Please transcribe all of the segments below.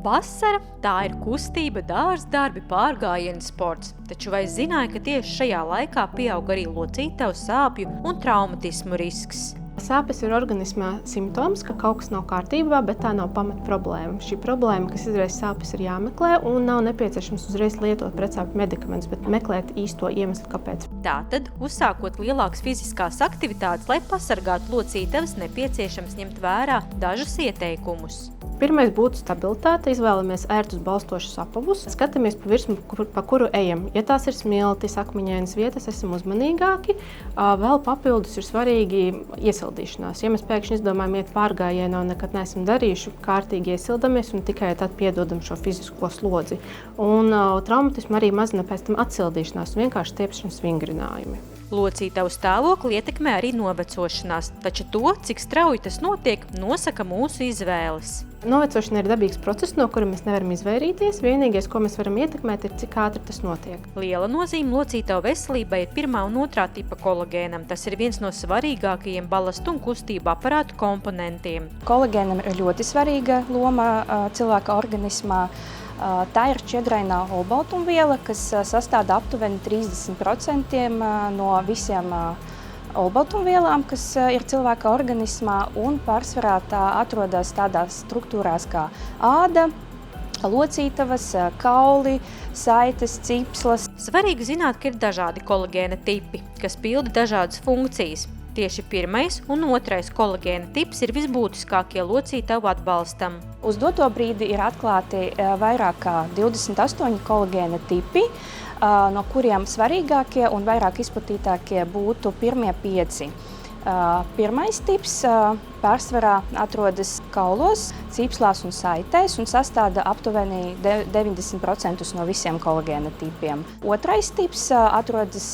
Vasara – tā ir kustība, dārzdarbi, pārgājienu sports. Taču vai zināja, ka tieši šajā laikā pieaug arī locītavu sāpju un traumatismu risks? Sāpes ir organismā simptoms, ka kaut kas nav kārtībā, bet tā nav pamata problēma. Šī problēma, kas izraisa sāpes, ir jāmeklē un nav nepieciešams uzreiz lietot pretsāpju medikamentus, bet meklēt īsto iemeslu, kāpēc. Tātad, uzsākot lielākas fiziskās aktivitātes, lai pasargātu locītavas, nepieciešams ņemt vērā dažus ieteikumus. Pirmais būtu stabilitāte. Izvēlamies ērtus balstošus apavus. Skatāmies pa virsmu, pa kuru ejam. Ja tās ir smiltis, akmeņainas vietas, esam uzmanīgāki. Vēl papildus ir svarīgi iesildīšanās. Ja mēs pēkšņi izdomājam iet pārgājienā un nekad neesam darījuši, kārtīgi iesildamies un tikai tad piedodam šo fizisko slodzi. Un traumatismu arī mazina pēc tam atsildīšanās un vienkārši stiepšanas vingrinājumi. Locītavu stāvokli ietekmē arī novecošanās, taču to, cik strauji tas notiek, nosaka mūsu izvēles. Novecošana ir dabīgs process, no kura mēs nevaram izvairīties. Vienīgais, ko mēs varam ietekmēt, ir cik ātri tas notiek. Liela nozīme locītavu veselībai ir 1. un 2. tipa kolagēnam. Tas ir viens no svarīgākajiem balastu un kustību aparātu komponentiem. Kolagēnam ir ļoti svarīga loma cilvēka organismā. Tā ir šķiedrainā olbaltumviela, kas sastāda aptuveni 30% no visiem olbaltumvielām, kas ir cilvēka organismā, un pārsvarā tā atrodas tādās struktūrās kā āda, locītavas, kauli, saites, cipslas. Svarīgi zināt, ka ir dažādi kolagēna tipi, kas pilda dažādas funkcijas. Tieši 1. un 2. kolagēna tips ir visbūtiskākie locītavu atbalstam. Uz doto brīdi ir atklāti vairāk kā 28 kolagēna tipi, no kuriem svarīgākie un vairāk izplatītākie būtu pirmie 5. Pirmais tips pārsvarā atrodas kaulos, cipslās un saitēs un sastāda aptuveni 90% no visiem kolagēna tipiem. Otrais tips atrodas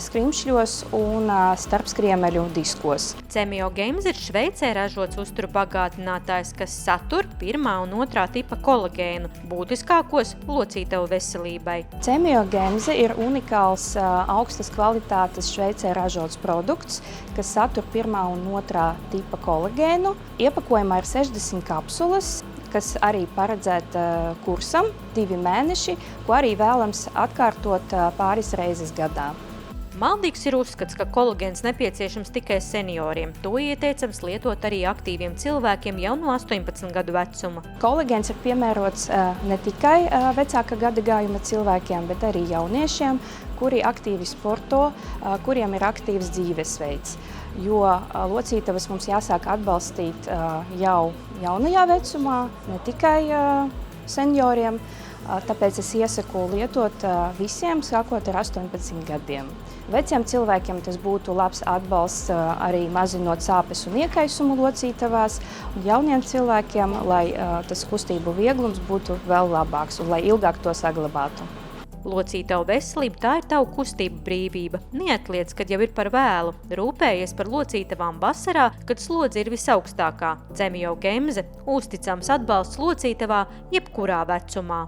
skrimšļos un starpskriemeļu diskos. Cemiogames ir Šveicē ražots uzturu bagātinātājs, kas satur 1. un 2. tipa kolagēnu, būtiskākos locītavu veselībai. Cemiogames ir unikāls augstas kvalitātes Šveicē ražots produkts, kas satur 1. un 2. tipa kolagēnu. Iepakojumā ir 60 kapsulas, kas arī paredzēta kursam 2 mēneši, ko arī vēlams atkārtot pāris reizes gadā. Maldīgs ir uzskats, ka kolagēns nepieciešams tikai senioriem. To ieteicams lietot arī aktīviem cilvēkiem jau no 18 gadu vecuma. Kolagēns ir piemērots ne tikai vecāka gadagājuma cilvēkiem, bet arī jauniešiem, kuri aktīvi sporto, kuriem ir aktīvs dzīvesveids. Jo locītavas mums jāsāk atbalstīt jau jaunajā vecumā, ne tikai senioriem. Tāpēc es iesaku lietot visiem, sākot ar 18 gadiem. Veciem cilvēkiem tas būtu labs atbalsts arī mazinot sāpes un iekaisumu locītavās, un jauniem cilvēkiem, lai tas kustību vieglums būtu vēl labāks un lai ilgāk to saglabātu. Locītavu veselība – tā ir tavu kustību brīvība. Neatliec, kad jau ir par vēlu. Rūpējies par locītavām vasarā, kad slodze ir visaugstākā. Cemiogames – uzticams atbalsts locītavā jebkurā vecumā.